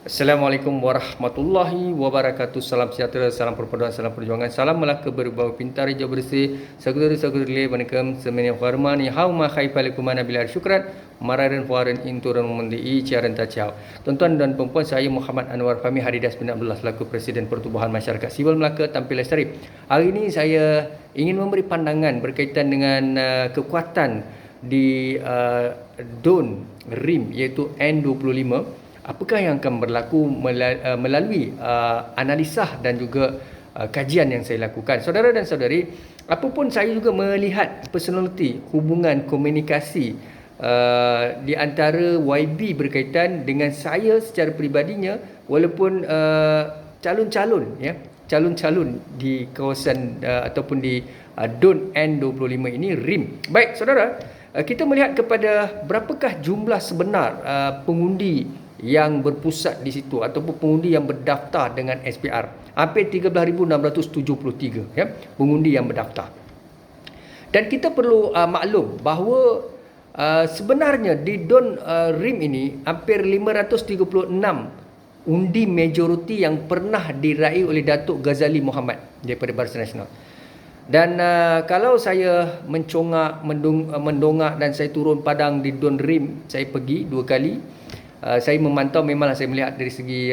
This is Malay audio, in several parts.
Assalamualaikum warahmatullahi wabarakatuh. Salam sejahtera, salam perpaduan, salam perjuangan. Salam Melaka berbau pintar hijau bersih. Saudara-saudari Waalaikum semenyang hormani hauma khaifalikum nabila syukran mararan fuaran inturan mendi ciaran tacau. Tuan-tuan dan puan-puan, saya Muhammad Anwar Fahmi Haridas bin Abdullah selaku Presiden Pertubuhan Masyarakat Sivil Melaka Tampil Lestari. Hari ini saya ingin memberi pandangan berkaitan dengan kekuatan di DON RIM iaitu N25. Apakah yang akan berlaku melalui analisa dan juga kajian yang saya lakukan. Saudara dan saudari, apapun saya juga melihat personality, hubungan komunikasi di antara YB berkaitan dengan saya secara peribadinya, walaupun calon-calon di kawasan ataupun di DON N25 ini RIM. Baik saudara, kita melihat kepada berapakah jumlah sebenar pengundi yang berpusat di situ ataupun pengundi yang berdaftar dengan SPR. Hampir 13,673 ya, pengundi yang berdaftar. Dan kita perlu maklum bahawa sebenarnya di DON RIM ini hampir 536 undi majoriti yang pernah diraih oleh Datuk Ghazali Mohamad daripada Barisan Nasional. Dan kalau saya mencongak, mendongak dan saya turun padang di DON RIM, saya pergi 2 kali. Saya memantau, memanglah saya melihat dari segi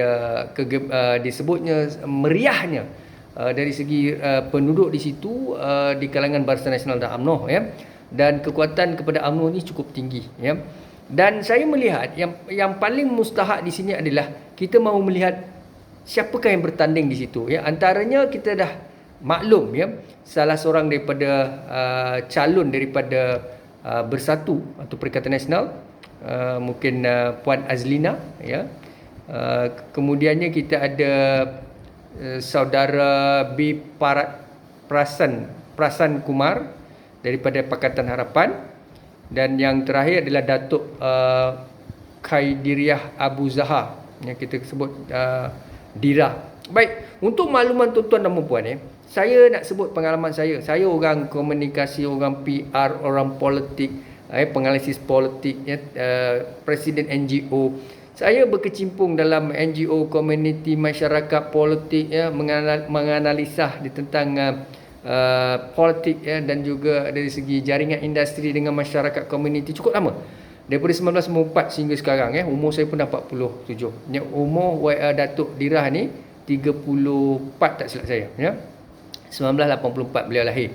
disebutnya meriahnya dari segi penduduk di situ di kalangan Barisan Nasional dan UMNO ya, dan kekuatan kepada UMNO ini cukup tinggi ya. Dan saya melihat yang paling mustahak di sini adalah kita mahu melihat siapakah yang bertanding di situ ya. Antaranya kita dah maklum ya, salah seorang daripada calon daripada Bersatu atau Perikatan Nasional, mungkin Puan Azlina ya. Kemudiannya kita ada saudara B Prasan Kumar daripada Pakatan Harapan, dan yang terakhir adalah Datuk Khairiyah Abu Zahar yang kita sebut Dira. Baik, untuk makluman tuan-tuan dan puan saya nak sebut pengalaman saya. Saya orang komunikasi, orang PR, orang politik, penganalisis politik ya, presiden NGO. Saya berkecimpung dalam NGO, komuniti, masyarakat, politik ya, menganalisa di tentang politik ya, dan juga dari segi jaringan industri dengan masyarakat komuniti cukup lama. Daripada 1994 sehingga sekarang ya, umur saya pun dah 47. Ya, umur Datuk Dirah ni 34 tak silap saya ya. 1984 beliau lahir.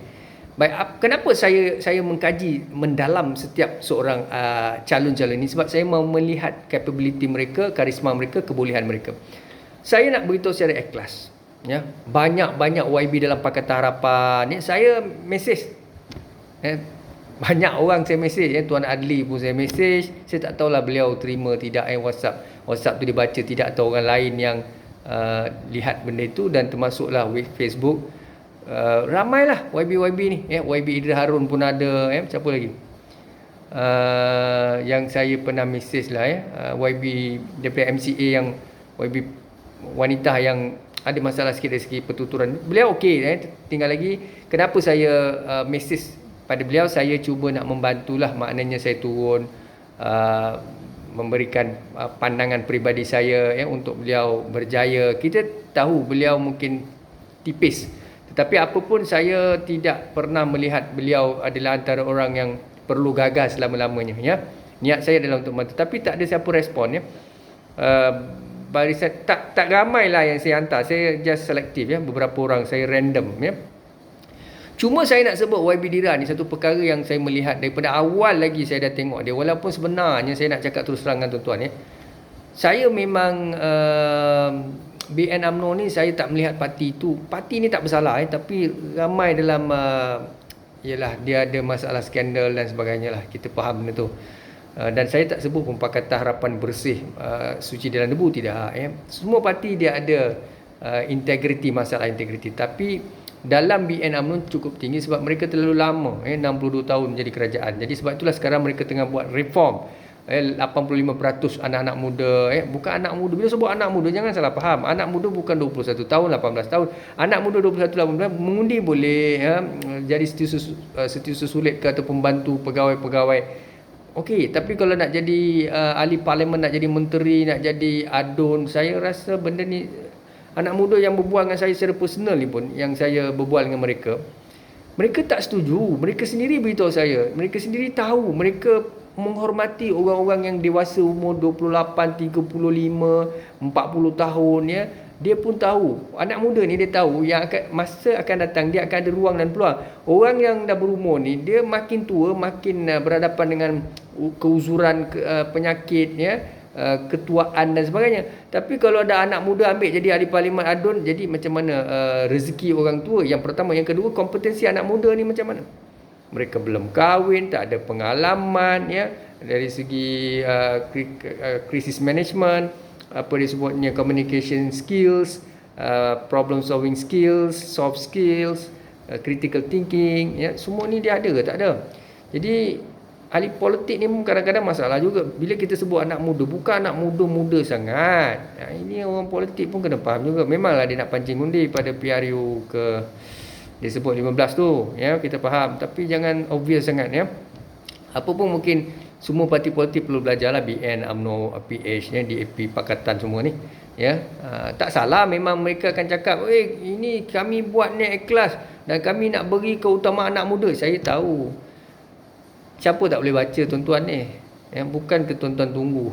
Baik, kenapa saya mengkaji mendalam setiap seorang calon-calon ini? Sebab saya mahu melihat capability mereka, karisma mereka, kebolehan mereka. Saya nak beritahu secara ikhlas ya. Banyak YB dalam Pakatan Harapan ya, saya mesej ya. Banyak orang saya mesej ya, Tuan Adli pun saya mesej. Saya tak tahulah beliau terima tidak WhatsApp tu dibaca tidak, atau orang lain yang lihat benda itu, dan termasuklah Facebook. Ramailah YB ni ya. YB Idris Harun pun ada ya. Siapa lagi yang saya pernah mesej lah ya, YB daripada MCA, yang YB wanita yang ada masalah sikit dari segi pertuturan, beliau okey ya. Tinggal lagi kenapa saya mesej pada beliau, saya cuba nak membantulah, maknanya saya turun memberikan pandangan peribadi saya ya, untuk beliau berjaya. Kita tahu beliau mungkin tipis, tetapi apapun saya tidak pernah melihat beliau adalah antara orang yang perlu gagal selama-lamanya ya. Niat saya adalah untuk membantu, tapi tak ada siapa respon ya. Barisan tak ramai lah yang saya hantar. Saya just selektif ya, beberapa orang saya random ya. Cuma saya nak sebut YB Dira ni satu perkara yang saya melihat daripada awal lagi saya dah tengok dia. Walaupun sebenarnya saya nak cakap terus terang dengan tuan-tuan ya, saya memang BN UMNO ni saya tak melihat parti tu. Parti ni tak bersalah tapi ramai dalam ialah dia ada masalah skandal dan sebagainya lah. Kita faham benda tu. Dan saya tak sebut pun Pakatan Harapan bersih, suci dalam debu, tidak ya. Semua parti dia ada integriti, masalah integriti, tapi dalam BN UMNO cukup tinggi sebab mereka terlalu lama 62 tahun menjadi kerajaan. Jadi sebab itulah sekarang mereka tengah buat reform. 85% anak-anak muda bukan anak muda. Bila sebut anak muda jangan salah faham. Anak muda bukan 21 tahun, 18 tahun. Anak muda 21, 18 mengundi boleh jadi setiausaha sulit ke atau pembantu pegawai-pegawai Okey, tapi kalau nak jadi ahli parlimen, nak jadi menteri, nak jadi adun, saya rasa benda ni anak muda yang berbual dengan saya secara personal ni pun, yang saya berbual dengan mereka, mereka tak setuju. Mereka sendiri beritahu saya, mereka sendiri tahu, mereka menghormati orang-orang yang dewasa umur 28, 35, 40 tahun ya. Dia pun tahu, anak muda ni dia tahu yang masa akan datang dia akan ada ruang dan peluang. Orang yang dah berumur ni, dia makin tua makin berhadapan dengan keuzuran, penyakit ya, ketuaan dan sebagainya. Tapi kalau ada anak muda ambil jadi ahli parlimen adun, jadi macam mana rezeki orang tua? Yang pertama, yang kedua, kompetensi anak muda ni macam mana? Mereka belum kahwin, tak ada pengalaman ya, dari segi crisis management, apa disebutnya, communication skills, problem solving skills, soft skills, critical thinking ya, semua ni dia ada ke? Tak ada. Jadi ahli politik ni kadang-kadang masalah juga bila kita sebut anak muda, bukan anak muda-muda sangat. Ini orang politik pun kena faham juga. Memanglah dia nak pancing undi pada PRU ke, dia sebut 15 tu ya, kita faham, tapi jangan obvious sangat ya. Apa pun mungkin semua parti politik perlu belajarlah, BN, UMNO, PH ya, DAP, Pakatan semua ni ya. Tak salah memang mereka akan cakap, ini kami buat ni ikhlas dan kami nak beri keutamaan anak muda. Saya tahu siapa tak boleh baca tuan-tuan ni ya, bukan ke tuan-tuan tunggu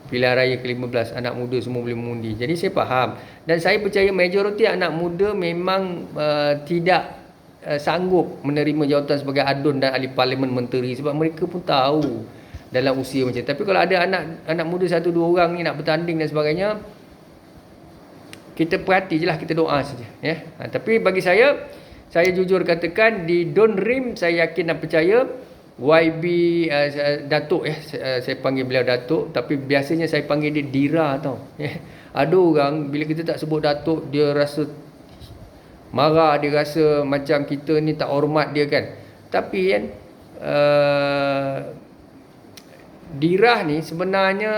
pilihan raya ke-15 anak muda semua boleh mengundi. Jadi saya faham dan saya percaya majoriti anak muda memang tidak sanggup menerima jawatan sebagai adun dan ahli parlimen menteri, sebab mereka pun tahu dalam usia macam. Tapi kalau ada anak muda 1-2 orang ni nak bertanding dan sebagainya, kita perhati je lah, kita doa saja ya. Tapi bagi saya jujur katakan, di Don Rim saya yakin dan percaya YB Datuk saya panggil beliau Datuk, tapi biasanya saya panggil dia Dira tau ya. Ada orang bila kita tak sebut Datuk, dia rasa marah, dia rasa macam kita ni tak hormat dia kan. Tapi kan Dirah ni sebenarnya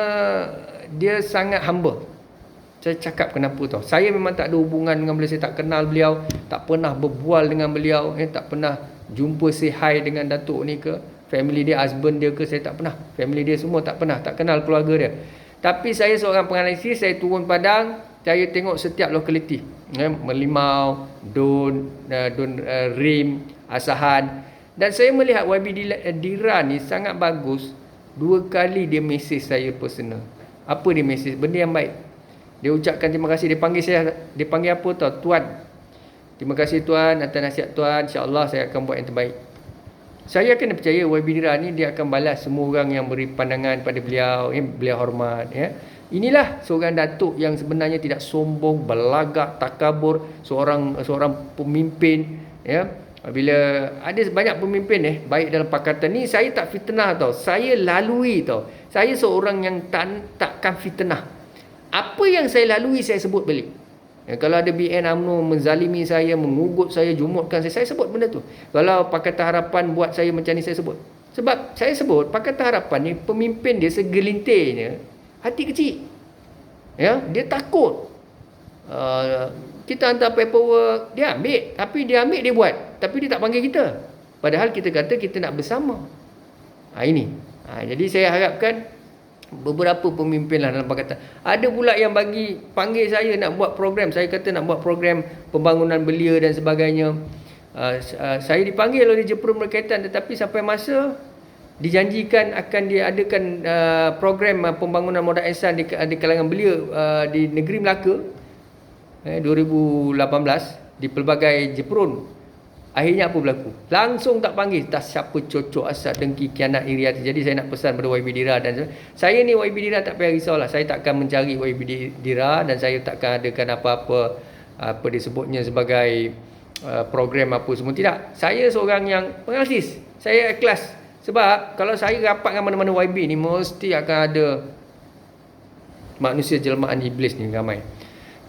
dia sangat humble. Saya cakap kenapa tau, saya memang tak ada hubungan dengan beliau, saya tak kenal beliau, tak pernah berbual dengan beliau, tak pernah jumpa say hi dengan Datuk ni ke, family dia, husband dia ke, saya tak pernah, family dia semua tak pernah, tak kenal keluarga dia. Tapi saya seorang penganalisis, saya turun padang, saya tengok setiap lokaliti Merlimau, Don Rim, Asahan, dan saya melihat YB Dira ni sangat bagus. 2 kali dia mesej saya personal. Apa dia mesej? Benda yang baik. Dia ucapkan terima kasih, dia panggil apa tau, Tuan. Terima kasih Tuan atas nasihat Tuan, insya-Allah saya akan buat yang terbaik. Saya akan percaya YB Dira ni dia akan balas semua orang yang beri pandangan pada beliau, beliau hormat ya. Inilah seorang datuk yang sebenarnya tidak sombong, belagak, takabur, seorang pemimpin ya. Bila ada banyak pemimpin baik dalam pakatan ni, saya tak fitnah tau. Saya lalui tau. Saya seorang yang takkan fitnah. Apa yang saya lalui saya sebut balik. Kalau ada BN UMNO menzalimi saya, mengugut saya, jumutkan saya sebut benda tu. Kalau Pakatan Harapan buat saya macam ni, saya sebut. Sebab saya sebut Pakatan Harapan ni, pemimpin dia segelintirnya hati kecil. Ya, dia takut. Kita hantar paperwork, dia ambil, tapi dia buat, tapi dia tak panggil kita. Padahal kita kata kita nak bersama. Ini. Jadi saya harapkan beberapa pemimpin lah dalam pakatan. Ada pula yang panggil saya nak buat program. Saya kata nak buat program pembangunan belia dan sebagainya. Saya dipanggil oleh Jepun berkaitan, tetapi sampai masa dijanjikan akan diadakan program pembangunan modal ihsan di kalangan belia di negeri Melaka 2018 di pelbagai Jepun. Akhirnya apa berlaku? Langsung tak panggil. Tak siapa cocok, asal dengki, kianat, iri hati. Jadi saya nak pesan pada YB Dira dan saya ni, YB Dira tak payah risaulah. Saya takkan mencari YB Dira dan saya takkan adakan apa disebutnya sebagai program apa semua. Tidak. Saya seorang yang penganalisis. Saya ikhlas. Sebab kalau saya rapat dengan mana-mana YB ni, mesti akan ada manusia jelmaan iblis ni ramai.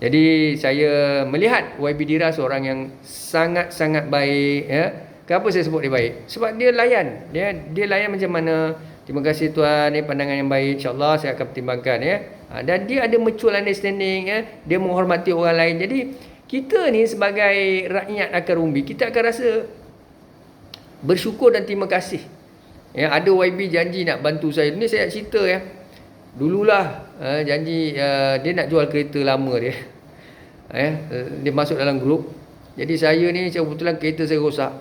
Jadi saya melihat YB Dira seorang yang sangat-sangat baik ya. Kenapa saya sebut dia baik? Sebab dia layan. Dia layan macam mana. Terima kasih Tuan, pandangan yang baik, insya-Allah saya akan pertimbangkan ya. Dan dia ada mutual understanding ya. Dia menghormati orang lain. Jadi kita ni sebagai rakyat akar umbi, kita akan rasa bersyukur dan terima kasih Ya, ada YB janji nak bantu saya. Ni saya nak cerita ya. Dululah janji dia nak jual kereta lama dia. Dia masuk dalam grup. Jadi saya ni kebetulan kereta saya rosak.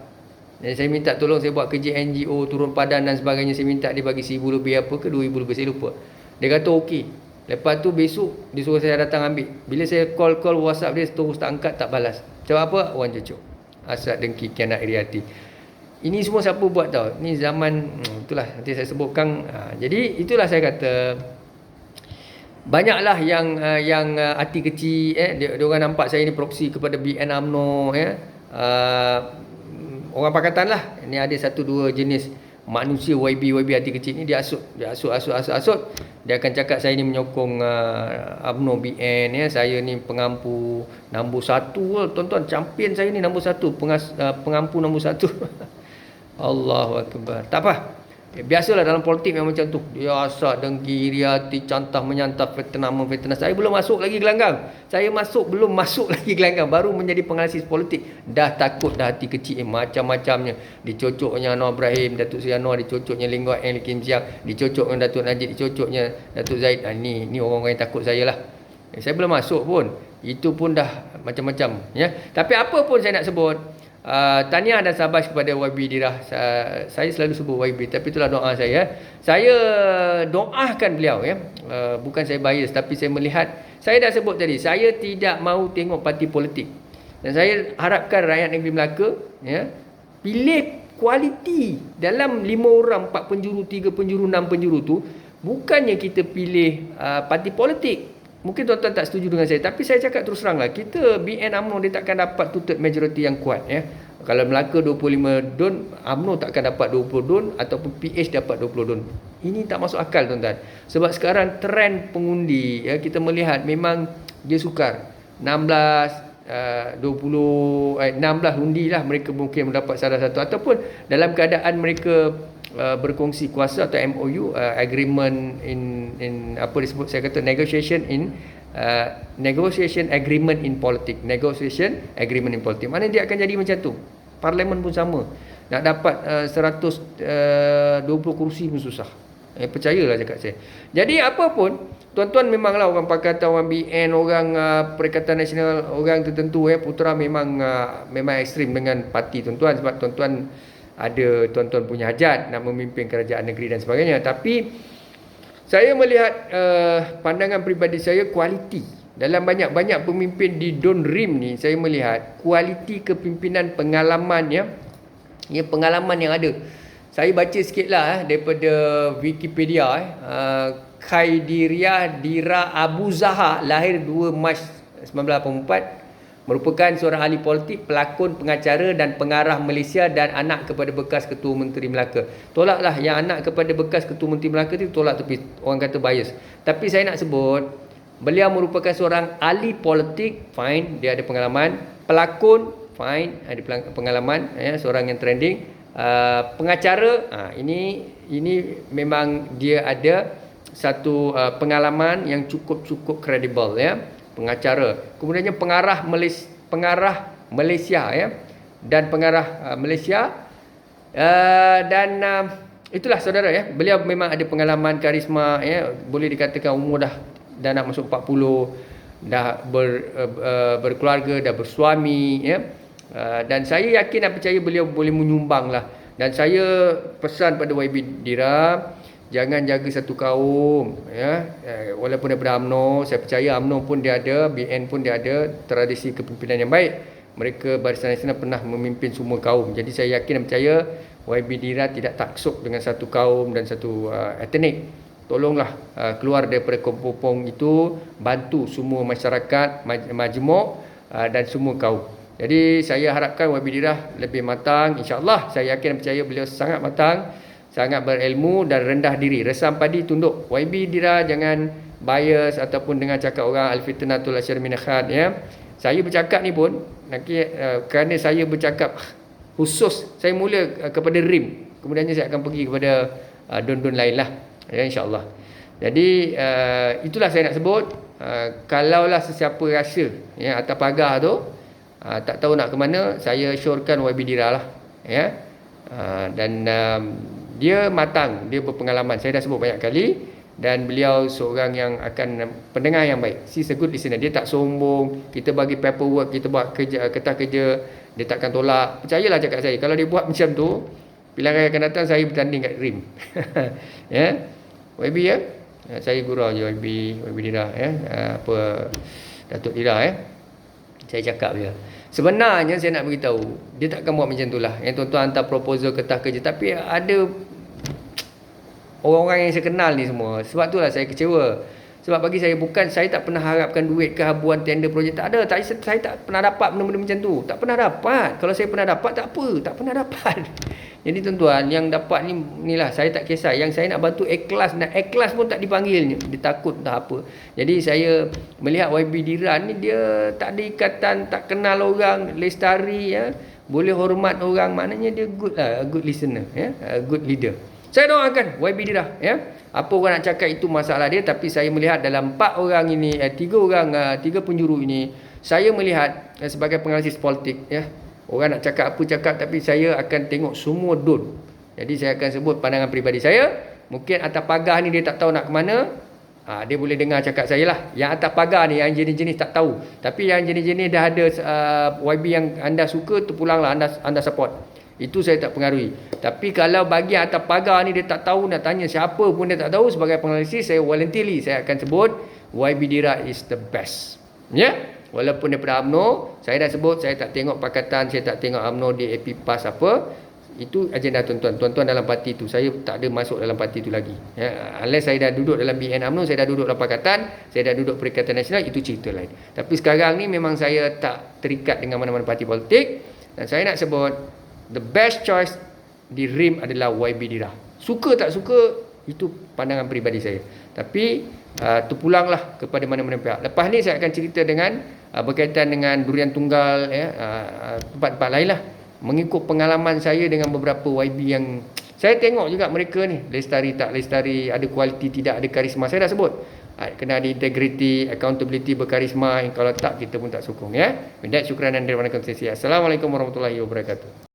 Dan saya minta tolong, saya buat kerja NGO, turun padan dan sebagainya. Saya minta dia bagi 1,000 lebih apa ke 2,000 lebih, saya lupa. Dia kata okey. Lepas tu besok dia suruh saya datang ambil. Bila saya call WhatsApp dia terus tak angkat, tak balas. Macam apa? Orang cucuk. Asal dengki kianat iri hati. Ini semua siapa buat tau? Ni zaman itulah nanti saya sebutkan. Jadi itulah saya kata banyaklah yang hati kecil dia orang nampak saya ni proksi kepada BN UMNO orang pakatan lah. Ini ada satu dua jenis manusia YB hati kecil ni, dia asut. Dia akan cakap saya ni menyokong UMNO BN saya ni pengampu nombor 1. Tuan-tuan, champion saya ni nombor 1, pengampu nombor 1. Allahu Akbar. Tak apa. Biasalah dalam politik memang macam tu. Dia asal dengki, iri hati, cantah menyantah, fitnah. Saya belum masuk lagi gelanggang. Belum masuk lagi gelanggang. Baru menjadi penganalisis politik. Dah takut, dah hati kecil. Macam-macamnya. Dicocoknya Anwar Ibrahim, Datuk Seri Anwar. Dicocoknya Lingkuat Eng Kim Siang. Dicocoknya Datuk Najib. Dicocoknya Datuk Zaid. Ni orang-orang yang takut saya lah. Saya belum masuk pun. Itu pun dah macam-macam. Ya. Tapi apa pun saya nak sebut, tahniah dan sabar kepada YB Dirah. Saya selalu sebut YB, tapi itulah doa saya. Saya doakan beliau bukan saya bias, tapi saya melihat, saya dah sebut tadi, saya tidak mahu tengok parti politik. Dan saya harapkan rakyat negeri Melaka pilih kualiti dalam 5 orang, 4 penjuru, 3 penjuru, 6 penjuru tu. Bukannya kita pilih parti politik. Mungkin tuan-tuan tak setuju dengan saya, tapi saya cakap terus teranglah, kita BN UMNO dia takkan dapat two-third majority yang kuat Kalau Melaka 25 DUN, UMNO takkan dapat 20 DUN, ataupun PH dapat 20 DUN. Ini tak masuk akal, tuan-tuan. Sebab sekarang trend pengundi kita melihat memang dia sukar. 16 undi lah mereka mungkin mendapat salah satu, ataupun dalam keadaan mereka berkongsi kuasa atau MOU, agreement in apa disebut, saya kata negotiation agreement in politics. Mana dia akan jadi macam tu. Parlimen pun sama. Nak dapat 120 kursi pun susah. Percayalah cakap saya. Jadi apa pun, tuan-tuan, memanglah orang Pakatan, orang BN, orang Perikatan Nasional, orang tertentu putera memang ekstrim dengan parti tuan-tuan, sebab tuan-tuan ada tuan-tuan punya hajat nak memimpin kerajaan negeri dan sebagainya. Tapi saya melihat pandangan peribadi saya, kualiti dalam banyak-banyak pemimpin di Don Rim ni, saya melihat kualiti kepimpinan, pengalaman pengalaman yang ada. Saya baca sikitlah daripada Wikipedia. Khaidiria Dira Abu Zaha, lahir 2 Mac 1984, merupakan seorang ahli politik, pelakon, pengacara dan pengarah Malaysia, dan anak kepada bekas Ketua Menteri Melaka. Tolaklah yang anak kepada bekas Ketua Menteri Melaka tu, tolak tepi. Orang kata bias. Tapi saya nak sebut, beliau merupakan seorang ahli politik, fine, dia ada pengalaman. Pelakon, fine, ada pengalaman, seorang yang trending. Pengacara, ini memang dia ada satu pengalaman yang cukup kredibel pengacara. Kemudiannya pengarah Malaysia dan pengarah Malaysia, dan itulah saudara beliau memang ada pengalaman, karisma boleh dikatakan umur dah nak masuk 40, dah berkeluarga, dah bersuami dan saya yakin dan percaya beliau boleh menyumbang lah. Dan saya pesan pada YB Dira, jangan jaga satu kaum walaupun daripada UMNO. Saya percaya UMNO pun dia ada, BN pun dia ada tradisi kepimpinan yang baik. Mereka Barisan Nasional pernah memimpin semua kaum. Jadi saya yakin dan percaya YB Dira tidak taksub dengan satu kaum dan satu etnik. Tolonglah keluar daripada kompong itu, bantu semua masyarakat, majmuk dan semua kaum. Jadi saya harapkan YB Dira lebih matang. InsyaAllah saya yakin dan percaya beliau sangat matang, sangat berilmu dan rendah diri. Resam padi tunduk. YB Dira jangan bias ataupun dengan cakap orang al-fitnatul asyar min akhad Saya bercakap ni pun kerana saya bercakap khusus, saya mula kepada RIM, kemudiannya saya akan pergi kepada don-don lain lah insya-Allah. Jadi itulah saya nak sebut. Kalaulah sesiapa rasa atas pagar tu tak tahu nak ke mana, saya syorkan YB Dira lah dan dia matang, dia berpengalaman. Saya dah sebut banyak kali. Dan beliau seorang yang akan pendengar yang baik. He's a good listener. Dia tak sombong. Kita bagi paperwork, kita buat kerja, kertas kerja, dia takkan tolak. Percayalah cakap saya. Kalau dia buat macam tu, pilihan raya akan datang, saya bertanding kat rim. Ya, YB ya. Saya gurau je YB Dira ya. Datuk Dira ya. Saya cakap dia. Sebenarnya saya nak beritahu, dia takkan buat macam tu lah. Yang tuan-tuan hantar proposal kertas kerja. Tapi ada orang-orang yang saya kenal ni semua. Sebab itulah saya kecewa. Sebab bagi saya, saya tak pernah harapkan duit ke habuan tender projek. Tak ada. Saya tak pernah dapat benda-benda macam tu. Tak pernah dapat. Kalau saya pernah dapat, tak apa. Tak pernah dapat. Jadi tuan-tuan, yang dapat ni lah, saya tak kisah. Yang saya nak bantu ikhlas. Nak ikhlas pun tak dipanggil. Dia takut tak apa. Jadi saya melihat YB Diran ni, dia tak ada ikatan, tak kenal orang, lestari ya. Boleh hormat orang. Maknanya dia good lah. Good listener ya. Good leader. Saya doakan YB Dira ya. Apa orang nak cakap itu masalah dia, tapi saya melihat dalam 4 orang ini, 3 penjuru ini, saya melihat sebagai penganalisis politik ya. Orang nak cakap apa cakap, tapi saya akan tengok semua don. Jadi saya akan sebut pandangan peribadi saya. Mungkin atas pagar ni dia tak tahu nak ke mana. Dia boleh dengar cakap saya lah. Yang atas pagar ni, yang jenis-jenis tak tahu. Tapi yang jenis-jenis dah ada YB yang anda suka, tu pulanglah anda support. Itu saya tak pengaruhi. Tapi kalau bagi atas pagar ni dia tak tahu, nak tanya siapa pun dia tak tahu, sebagai penganalisis saya voluntarily saya akan sebut YB Dira is the best. Ya. Walaupun daripada UMNO, saya dah sebut saya tak tengok pakatan, saya tak tengok UMNO di AP PAS apa. Itu agenda tuan-tuan. Tuan-tuan dalam parti tu, saya tak ada masuk dalam parti tu lagi. Ya, unless saya dah duduk dalam BN UMNO, saya dah duduk dalam pakatan, saya dah duduk Perikatan Nasional, itu cerita lain. Tapi sekarang ni memang saya tak terikat dengan mana-mana parti politik. Dan saya nak sebut the best choice di RIM adalah YB Dira. Suka tak suka, itu pandangan peribadi saya. Tapi terpulanglah kepada mana-mana pihak. Lepas ni saya akan cerita dengan berkaitan dengan durian tunggal ya, tempat-tempat lain lah. Mengikut pengalaman saya dengan beberapa YB yang saya tengok juga mereka ni, lestari tak lestari, ada kualiti tidak, ada karisma. Saya dah sebut. Kena ada integrity, accountability, berkarisma. Kalau tak, kita pun tak sokong ya. Minta syukranan daripada konsensi. Assalamualaikum warahmatullahi wabarakatuh.